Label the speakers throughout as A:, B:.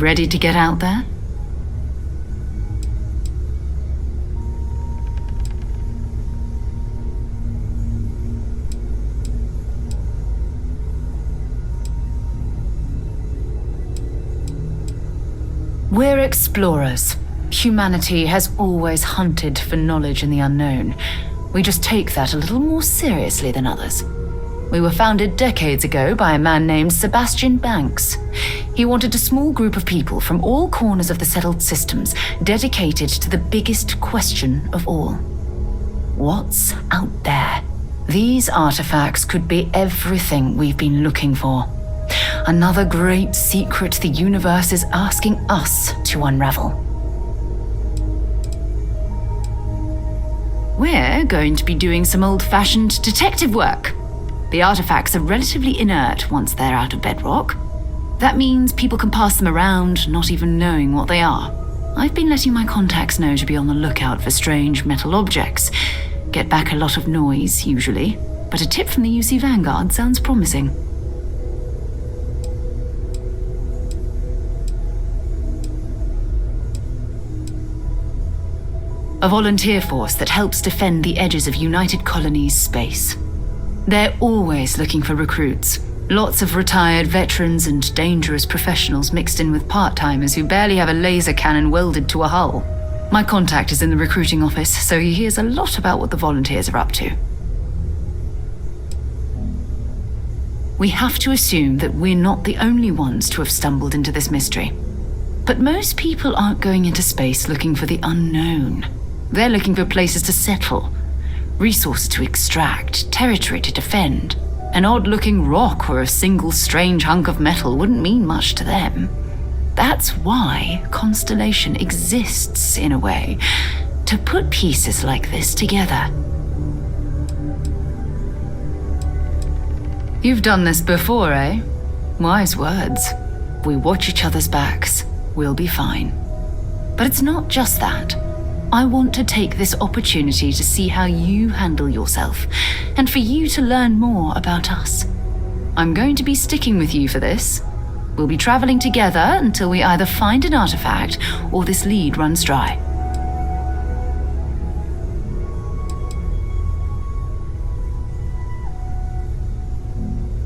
A: Ready to get out there? We're explorers. Humanity has always hunted for knowledge in the unknown. We just take that a little more seriously than others. We were founded decades ago by a man named Sebastian Banks. He wanted a small group of people from all corners of the settled systems dedicated to the biggest question of all. What's out there? These artifacts could be everything we've been looking for. Another great secret the universe is asking us to unravel. We're going to be doing some old-fashioned detective work. The artifacts are relatively inert once they're out of bedrock. That means people can pass them around, not even knowing what they are. I've been letting my contacts know to be on the lookout for strange metal objects. Get back a lot of noise, usually, but a tip from the UC Vanguard sounds promising. A volunteer force that helps defend the edges of United Colonies space. They're always looking for recruits. Lots of retired veterans and dangerous professionals mixed in with part-timers who barely have a laser cannon welded to a hull. My contact is in the recruiting office, so he hears a lot about what the volunteers are up to. We have to assume that we're not the only ones to have stumbled into this mystery. But most people aren't going into space looking for the unknown. They're looking for places to settle, resources to extract, territory to defend. An odd-looking rock or a single strange hunk of metal wouldn't mean much to them. That's why Constellation exists, in a way, to put pieces like this together. You've done this before, eh? Wise words. We watch each other's backs, we'll be fine. But it's not just that. I want to take this opportunity to see how you handle yourself, and for you to learn more about us. I'm going to be sticking with you for this. We'll be traveling together until we either find an artifact or this lead runs dry.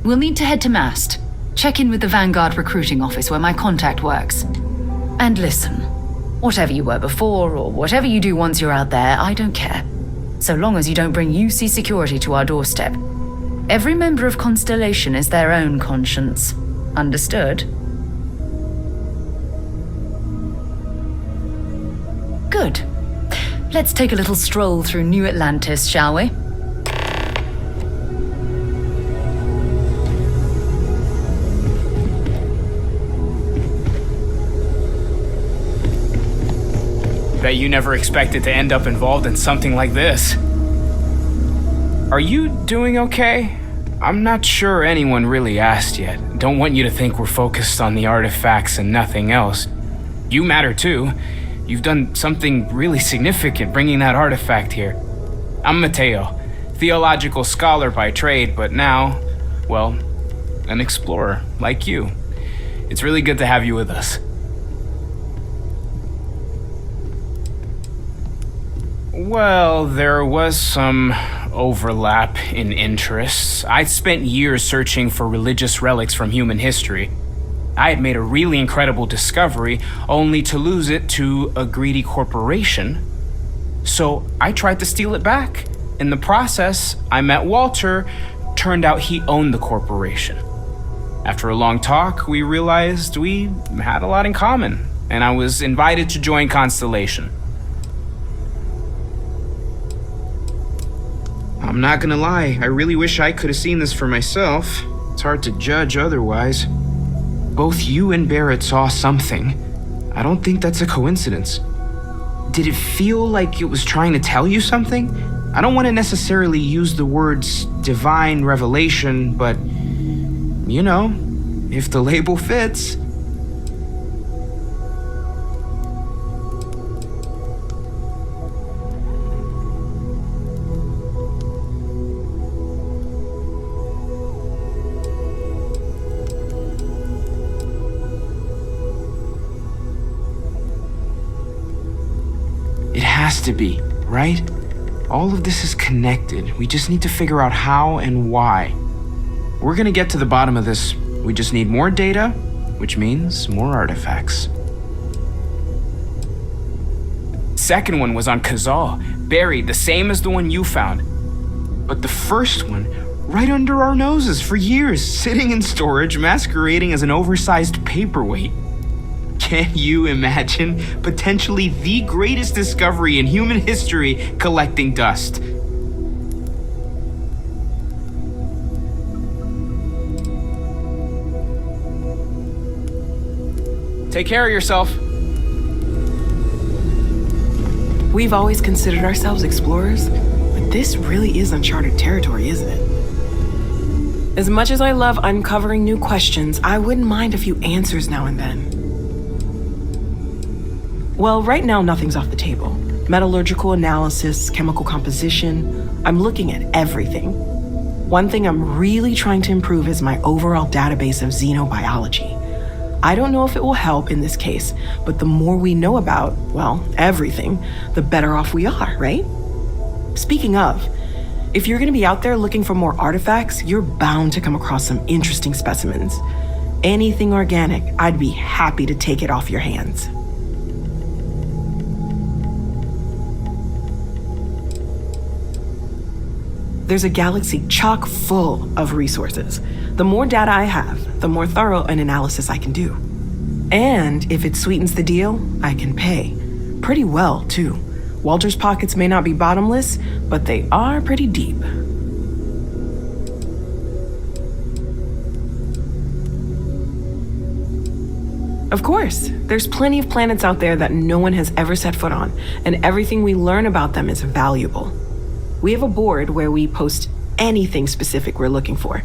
A: We'll need to head to Mast. Check in with the Vanguard recruiting office where my contact works. And listen. Whatever you were before, or whatever you do once you're out there, I don't care. So long as you don't bring UC security to our doorstep. Every member of Constellation is their own conscience. Understood? Good. Let's take a little stroll through New Atlantis, shall we?
B: Bet you never expected to end up involved in something like this. Are you doing okay? I'm not sure anyone really asked yet. Don't want you to think we're focused on the artifacts and nothing else. You matter too. You've done something really significant bringing that artifact here. I'm Mateo, theological scholar by trade, but now, well, an explorer like you. It's really good to have you with us. Well, there was some overlap in interests. I'd spent years searching for religious relics from human history. I had made a really incredible discovery, only to lose it to a greedy corporation. So I tried to steal it back. In the process, I met Walter. Turned out he owned the corporation. After a long talk, we realized we had a lot in common, and I was invited to join Constellation.
C: I'm not gonna lie, I really wish I could have seen this for myself. It's hard to judge otherwise. Both you and Barrett saw something. I don't think that's a coincidence. Did it feel like it was trying to tell you something? I don't want to necessarily use the words divine revelation, but, you know, if the label fits. has to be, right? All of this is connected. We just need to figure out how and why. We're gonna get to the bottom of this. We just need more data, which means more artifacts.
B: Second one was on Kazal, buried the same as the one you found.
C: But the first one, right under our noses for years, sitting in storage, masquerading as an oversized paperweight. Can you imagine potentially the greatest discovery in human history collecting dust?
B: Take care of yourself.
D: We've always considered ourselves explorers, but this really is uncharted territory, isn't it? As much as I love uncovering new questions, I wouldn't mind a few answers now and then. Well, right now nothing's off the table. Metallurgical analysis, chemical composition, I'm looking at everything. One thing I'm really trying to improve is my overall database of xenobiology. I don't know if it will help in this case, but the more we know about, well, everything, the better off we are, right? Speaking of, if you're gonna be out there looking for more artifacts, you're bound to come across some interesting specimens. Anything organic, I'd be happy to take it off your hands. There's a galaxy chock full of resources. The more data I have, the more thorough an analysis I can do. And if it sweetens the deal, I can pay. Pretty well, too. Walter's pockets may not be bottomless, but they are pretty deep. Of course, there's plenty of planets out there that no one has ever set foot on, and everything we learn about them is valuable. We have a board where we post anything specific we're looking for.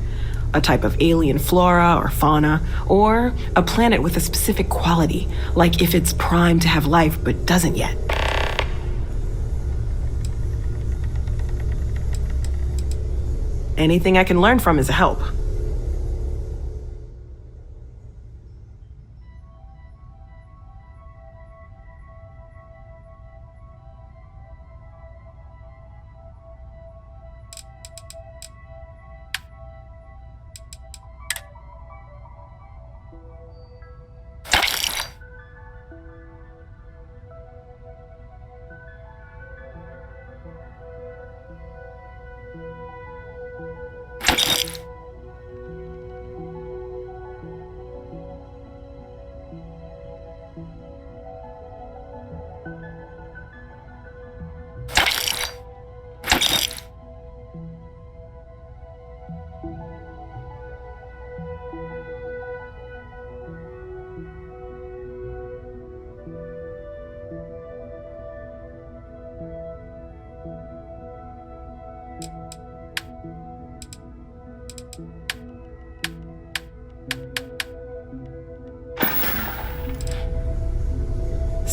D: A type of alien flora or fauna, or a planet with a specific quality, like if it's primed to have life but doesn't yet. Anything I can learn from is a help.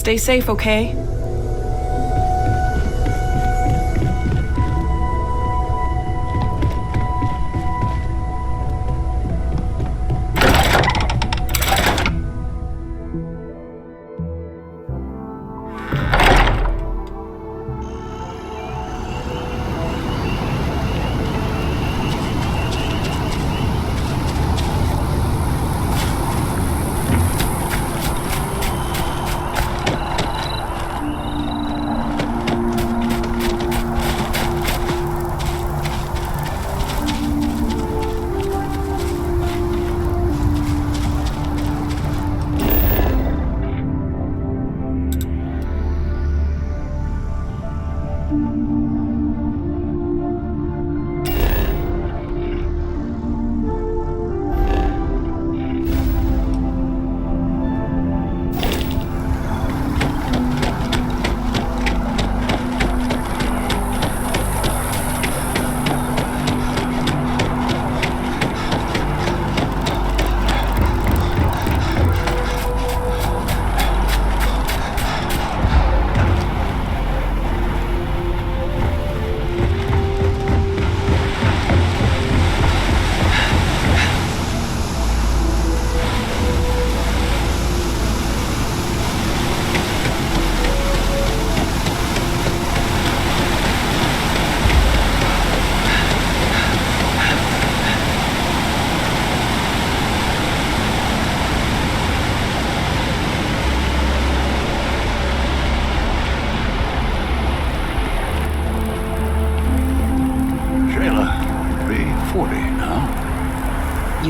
D: Stay safe, okay?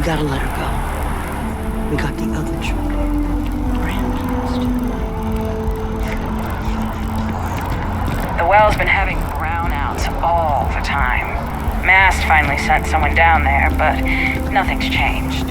E: gotta let her go. We got the other children. Grandkids, too.
F: The well's been having brownouts all the time. Mast finally sent someone down there, but nothing's changed.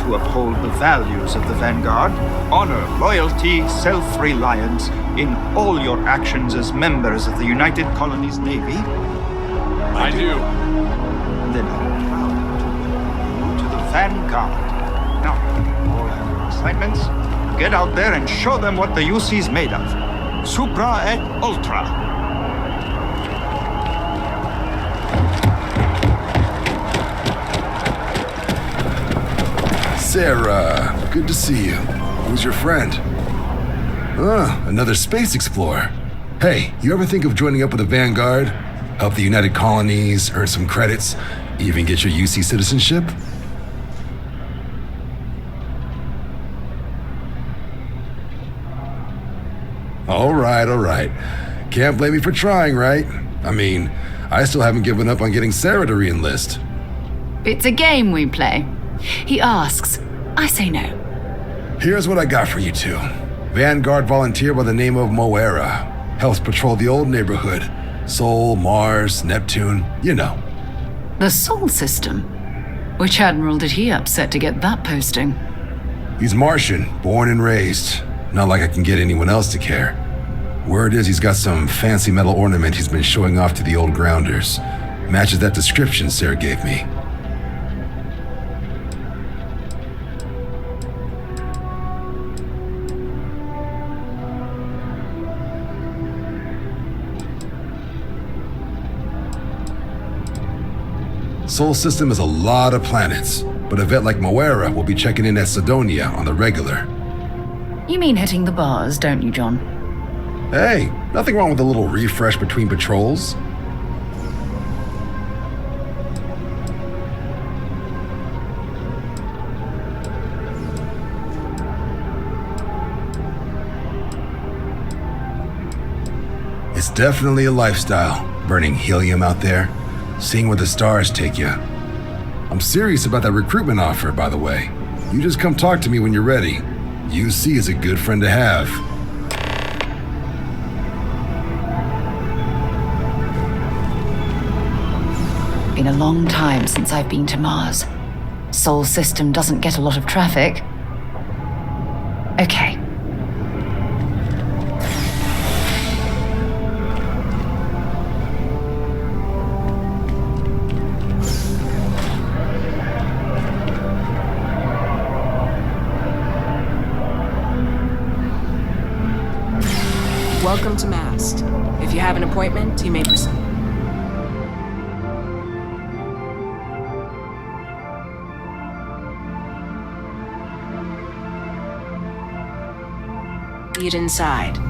G: To uphold the values of the Vanguard, honor, loyalty, self-reliance in all your actions as members of the United Colonies Navy.
H: I do.
G: Then I'm proud to welcome you to the Vanguard. Now, all of your assignments, get out there and show them what the UC's made of. Supra et Ultra.
I: Sarah, good to see you. Who's your friend? Another space explorer. Hey, you ever think of joining up with the Vanguard? Help the United Colonies, earn some credits, even get your UC citizenship? All right. Can't blame me for trying, right? I mean, I still haven't given up on getting Sarah to re-enlist.
A: It's a game we play. He asks, I say no.
I: Here's what I got for you two. Vanguard volunteer by the name of Moera. Helps patrol the old neighborhood. Sol, Mars, Neptune, you know.
A: The Sol system? Which admiral did he upset to get that posting?
I: He's Martian, born and raised. Not like I can get anyone else to care. Word is he's got some fancy metal ornament he's been showing off to the old grounders. Matches that description Sarah gave me. Sol system is a lot of planets, but a vet like Moera will be checking in at Sidonia on the regular.
A: You mean hitting the bars, don't you, John?
I: Hey, nothing wrong with a little refresh between patrols. It's definitely a lifestyle, burning helium out there. Seeing where the stars take you. I'm serious about that recruitment offer, by the way. You just come talk to me when you're ready. UC is a good friend to have.
A: Been a long time since I've been to Mars. Sol system doesn't get a lot of traffic. Okay.
J: Welcome to Mast. If you have an appointment, you may proceed. See it inside.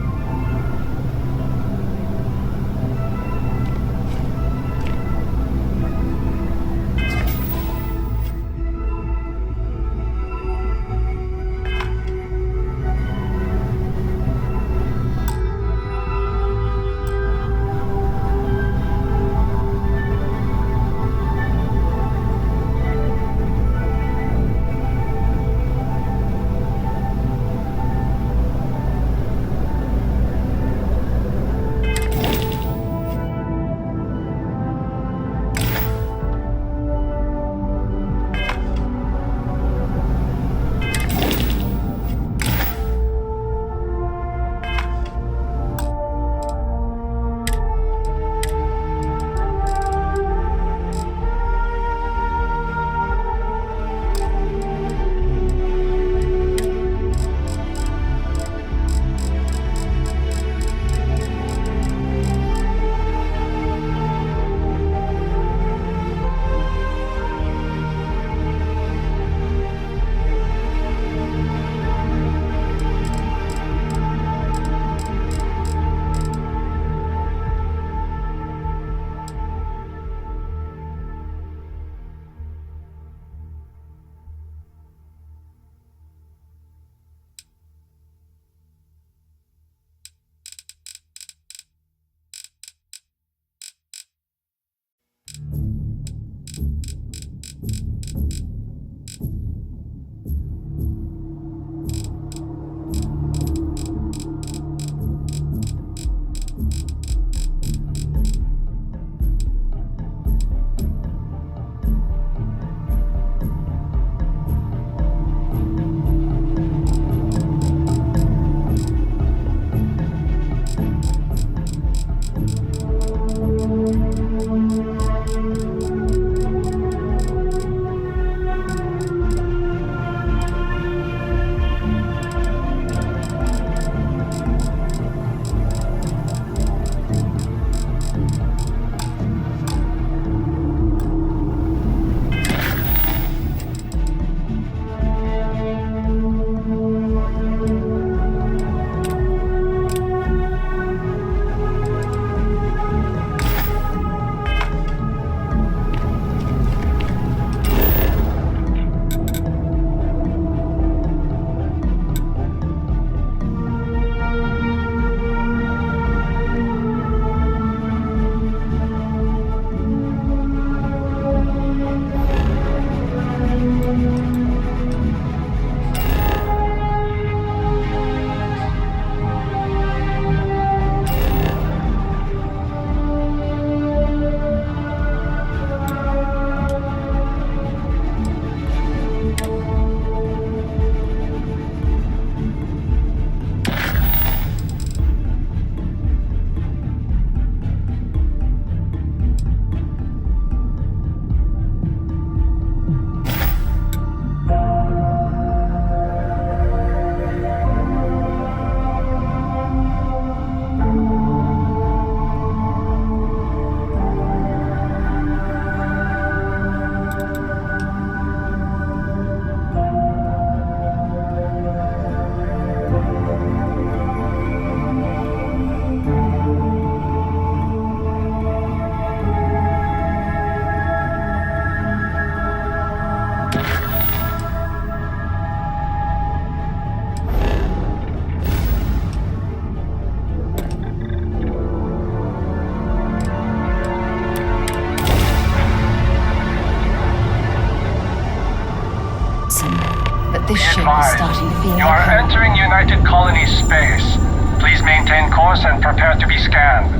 A: was starting to feel
H: You
A: like
H: are
A: home.
H: entering United Colony space. Please maintain course and prepare to be scanned.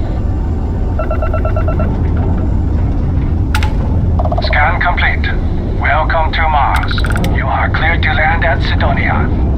H: Scan complete. Welcome to Mars. You are cleared to land at Sidonia.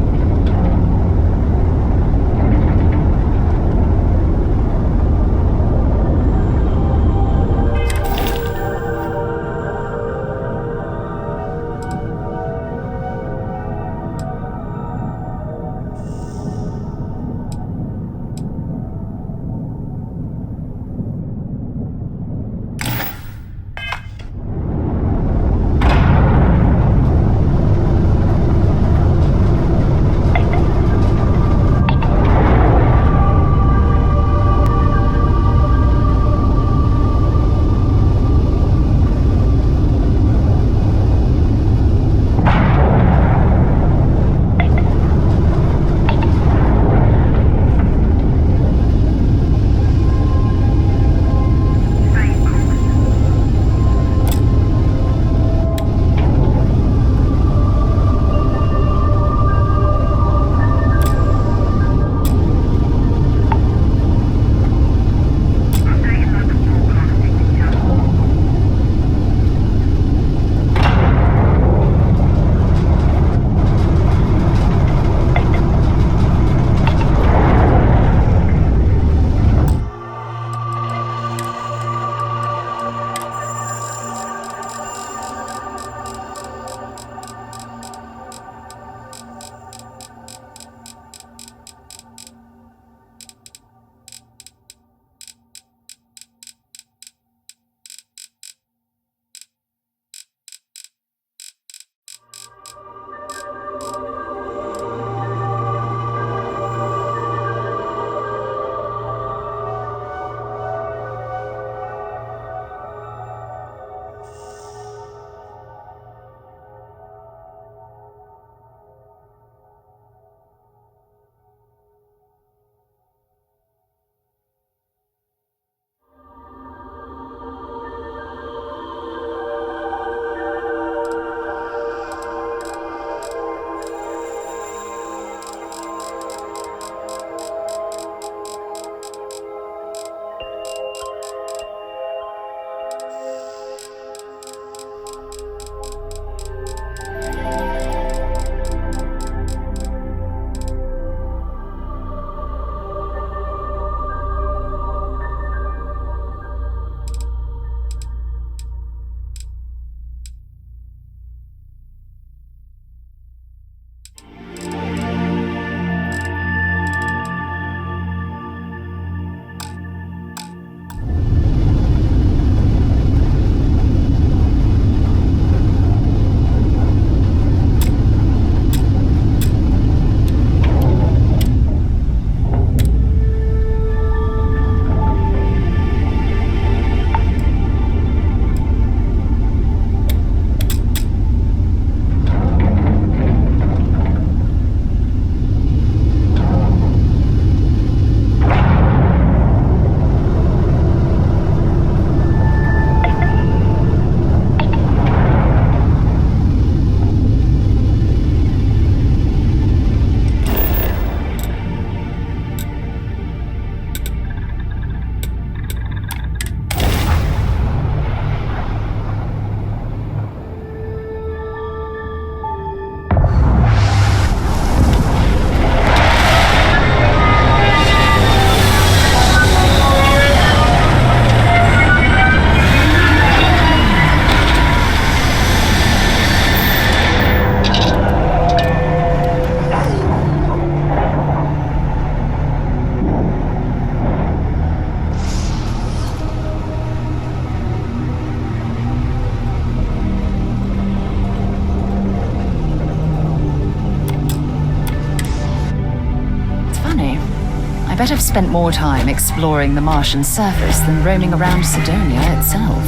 A: I bet I've spent more time exploring the Martian surface than roaming around Sidonia itself.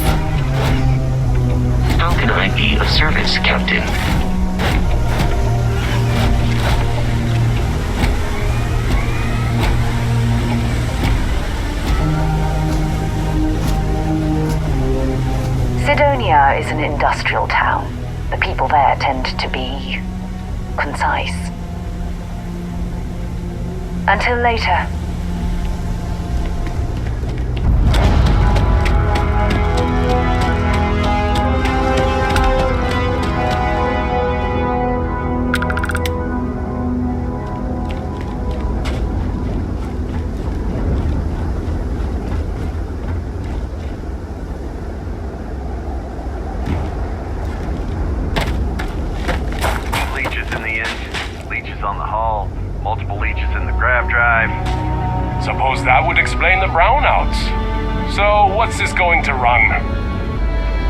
K: How can I be of service, Captain?
A: Sidonia is an industrial town. The people there tend to be concise. Until later.
L: On the hull, multiple leeches in the grav drive.
H: Suppose that would explain the brownouts. So, what's this going to run?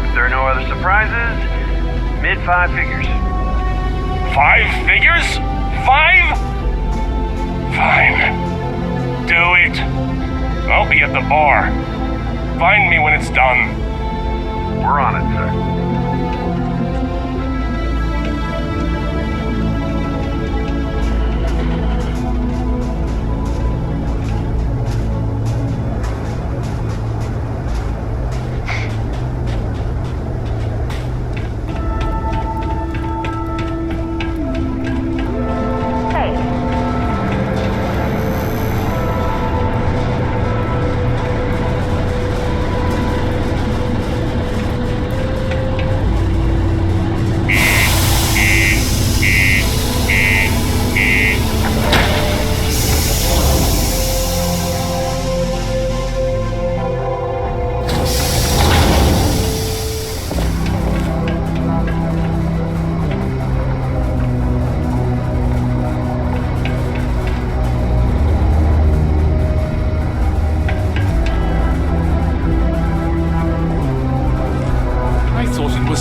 L: If there are no other surprises, mid 5 figures.
H: 5 figures? 5? Fine. Do it. I'll be at the bar. Find me when it's done.
L: We're on it, sir.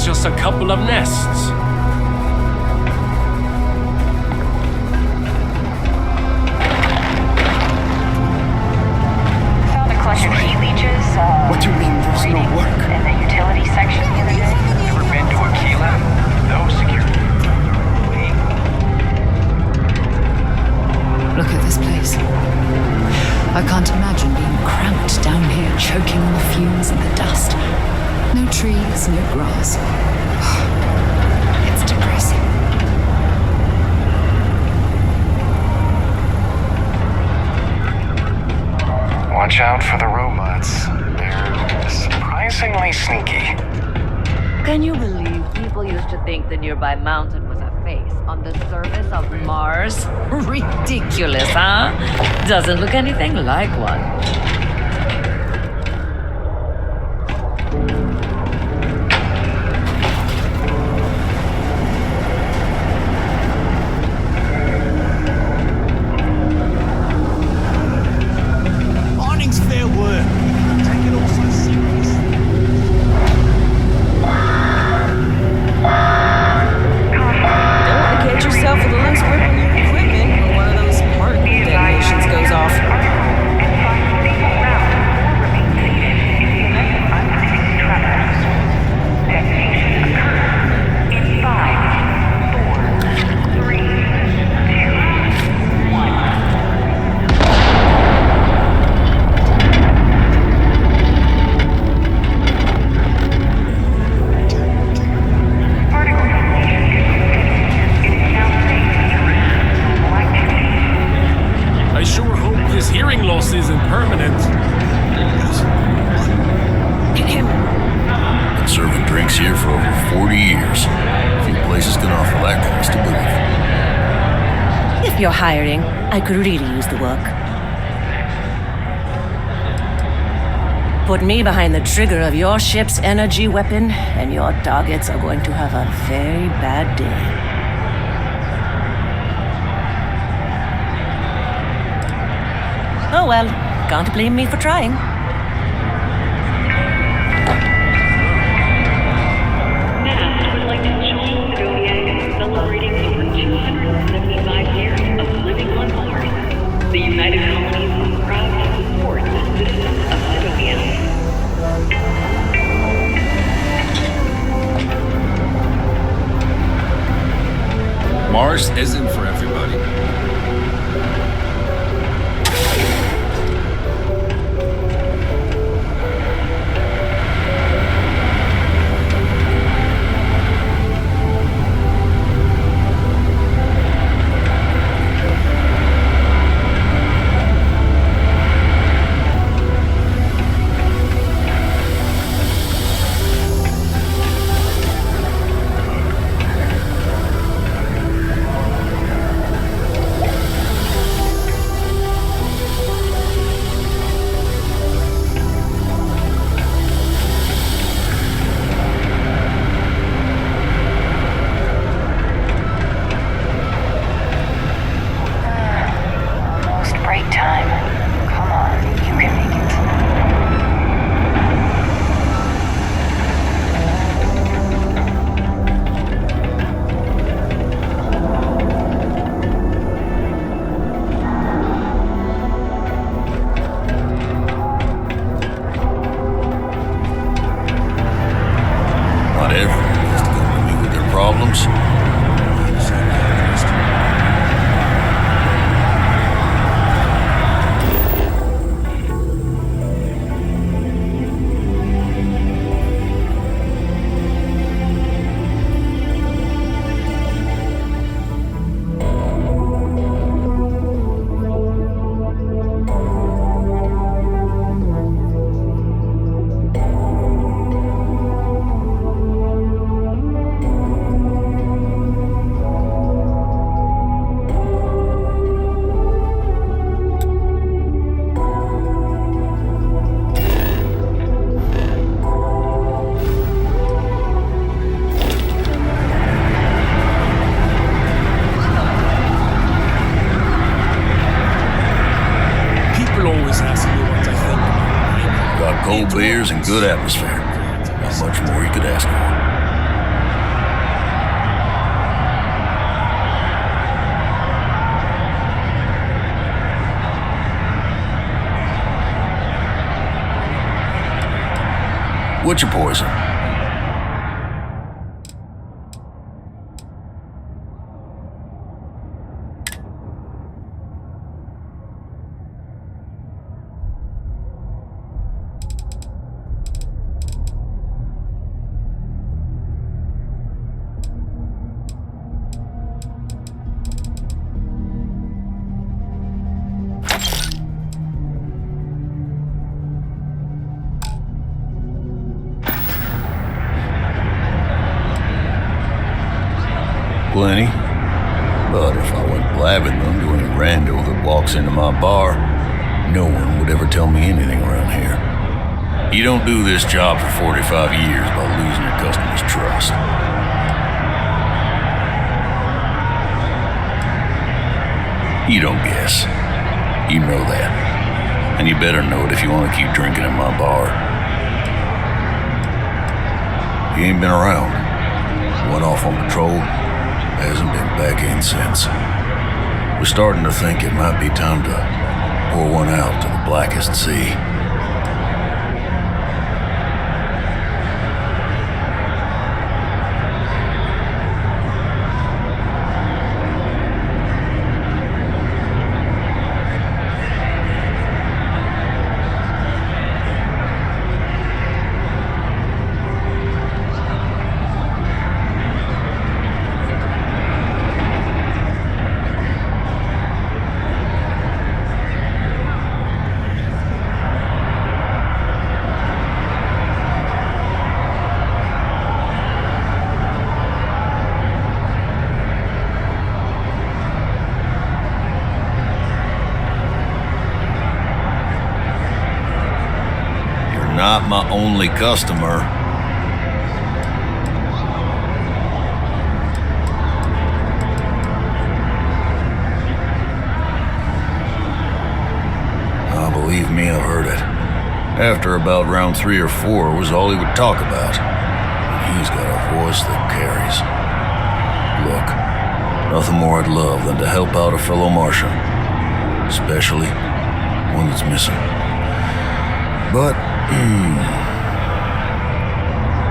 H: Just a couple of nests.
F: Found a clutch of heat leeches.
C: What do you mean there's no work?
F: In the utility section the other day.
L: Never been to a key lab? No security.
A: Look at this place. I can't imagine being cramped down here, choking on the fumes and the dust. No trees, no grass. It's depressing.
H: Watch out for the robots. They're surprisingly sneaky.
M: Can you believe people used to think the nearby mountain was a face on the surface of Mars? Ridiculous, huh? Doesn't look anything like one.
H: Isn't permanent.
N: Been serving drinks here for over 40 years. Few places can offer that kind of stability.
M: If you're hiring, I could really use the work. Put me behind the trigger of your ship's energy weapon, and your targets are going to have a very bad day. Oh well, can't blame me for trying.
O: MAST would like to join Zodiac in celebrating over 275 years of living on Mars. The United Colonies is proud to support the citizens of Sidonia.
N: Mars isn't for everybody.
P: always asking me what I think.
N: Got cold beers and good atmosphere. Not much more you could ask for. What's your poison? Plenty. But if I went blabbing them to any rando that walks into my bar, no one would ever tell me anything around here. You don't do this job for 45 years by losing your customers' trust. You don't guess. You know that. And you better know it if you want to keep drinking in my bar. He ain't been around. Went off on patrol. Hasn't been back in since. We're starting to think it might be time to pour one out to the blackest sea. Not my only customer. Oh, believe me, I've heard it. After about round 3 or 4 was all he would talk about. And he's got a voice that carries. Look, nothing more I'd love than to help out a fellow Martian. Especially one that's missing. But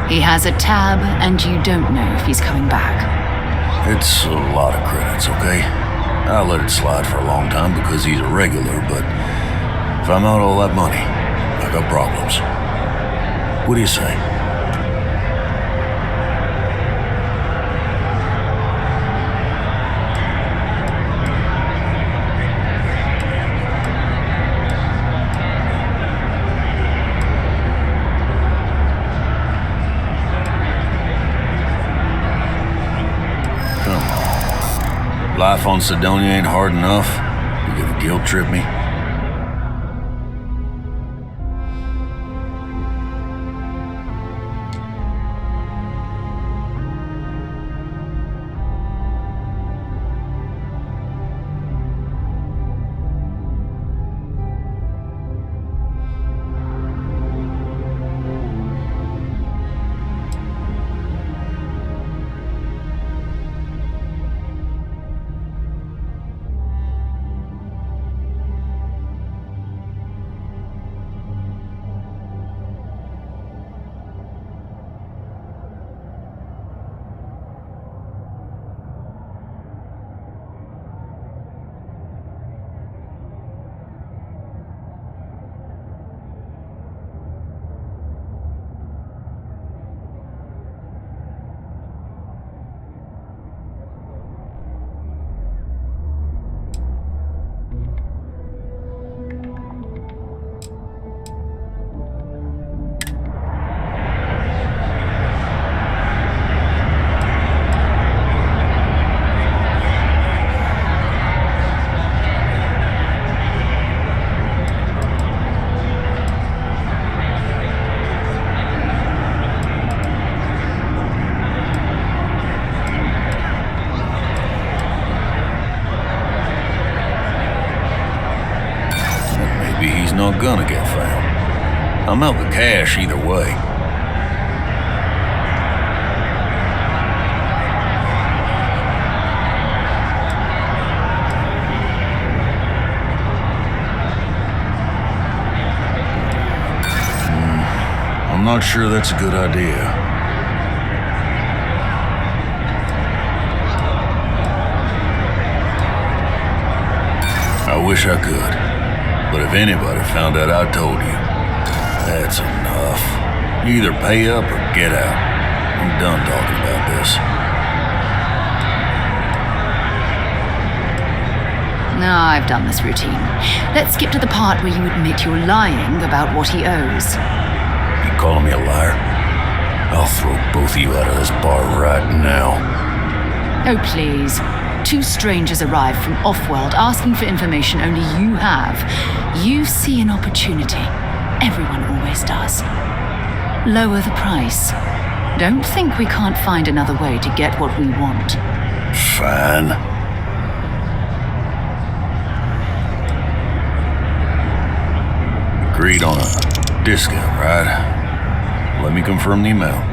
A: he has a tab, and you don't know if he's coming back.
N: It's a lot of credits, okay? I let it slide for a long time because he's a regular, but if I'm out all that money, I got problems. What do you say? Life on Sidonia ain't hard enough. You gonna guilt trip me? not gonna get found. I'm out the cash either way. I'm not sure that's a good idea. I wish I could, but if anybody found out I told you, that's enough. You either pay up or get out. I'm done talking about this.
A: Now I've done this routine. Let's skip to the part where you admit you're lying about what he owes.
N: You calling me a liar? I'll throw both of you out of this bar right now.
A: Oh, please. Two strangers arrive from off-world asking for information only you have. You see an opportunity. Everyone always does. Lower the price. Don't think we can't find another way to get what we want.
N: Fine. Agreed on a discount, right? Let me confirm the amount.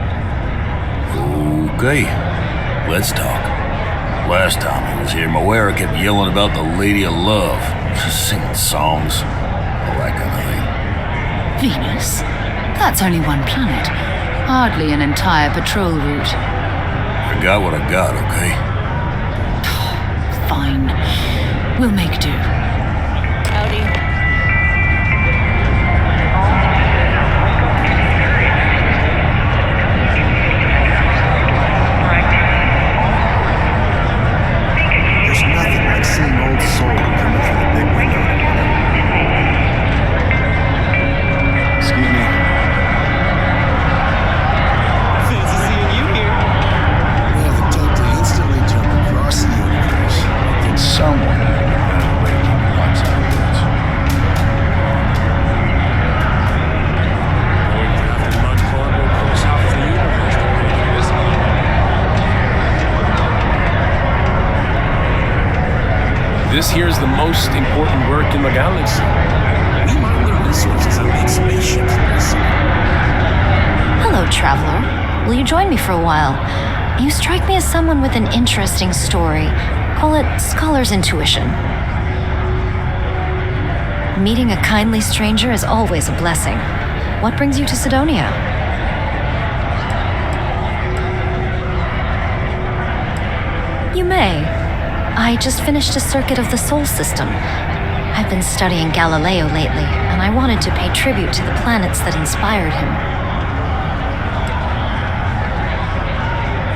N: Okay, let's talk. Last time he was here, Moira kept yelling about the Lady of Love, just singing songs, all that kind of thing.
A: Venus? That's only one planet. Hardly an entire patrol route.
N: I got what I got, okay?
A: Fine. We'll make do.
J: Howdy.
P: Seeing old soul coming through the big window. Excuse me.
C: Fancy seeing you here.
P: We have the tech to instantly jump across the universe.
N: I think someone wants our goods.
Q: Much cargo across half the universe to pay for this one.
R: This here's the most important work in the galaxy.
Q: We mine the resources and make spaceships possible.
S: Hello, traveler. Will you join me for a while? You strike me as someone with an interesting story. Call it scholar's intuition. Meeting a kindly stranger is always a blessing. What brings you to Sidonia? You may. I just finished a circuit of the Sol system. I've been studying Galileo lately, and I wanted to pay tribute to the planets that inspired him.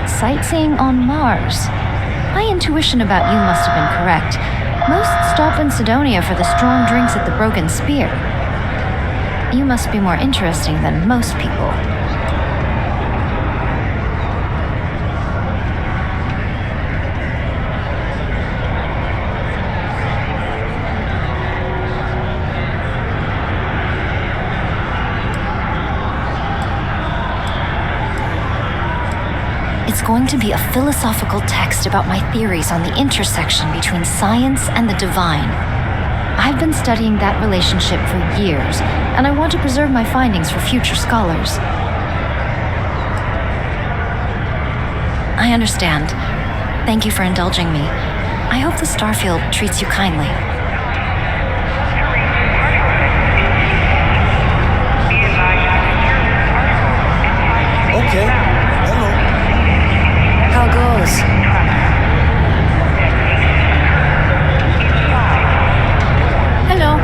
S: Sightseeing on Mars. My intuition about you must have been correct. Most stop in Sidonia for the strong drinks at the Broken Spear. You must be more interesting than most people. It's going to be a philosophical text about my theories on the intersection between science and the divine. I've been studying that relationship for years, and I want to preserve my findings for future scholars. I understand. Thank you for indulging me. I hope the Starfield treats you kindly.
P: Okay.
S: How goes? Hello.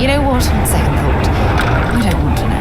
A: know what? On second thought, I don't want to know.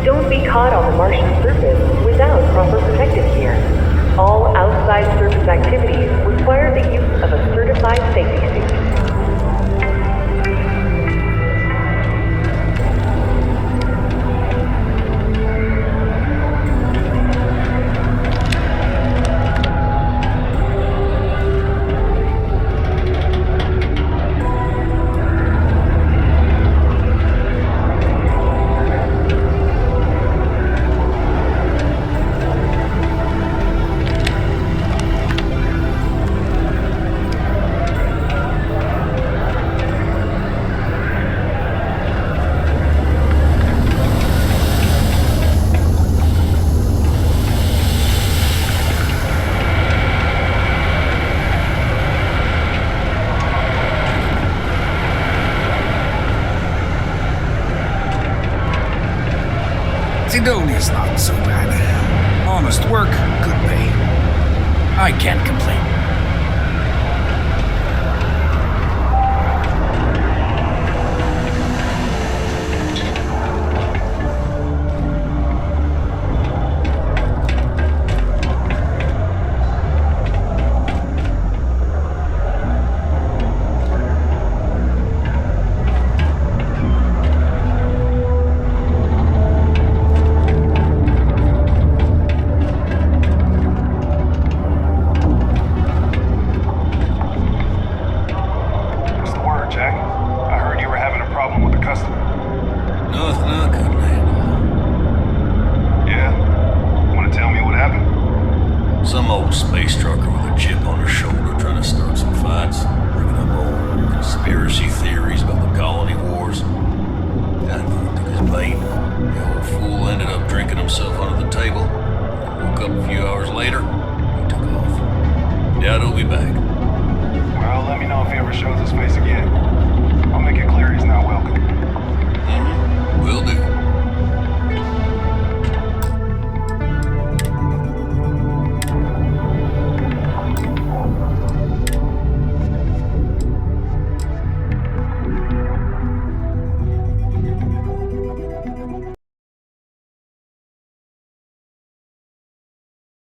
O: Don't be caught on the Martian surface without proper protective gear. All outside surface activities require the use of a certified safety suit.
Q: Sidonia's not so bad. Honest work, good pay. I can't complain.
N: Some old space trucker with a chip on her shoulder trying to start some fights, bringing up old conspiracy theories about the colony wars. I knew he took his bait. The old fool ended up drinking himself under the table. Woke up a few hours later, he took off. Doubt he'll be back.
T: Well, let me know if he ever shows his face again. I'll make it clear he's not welcome.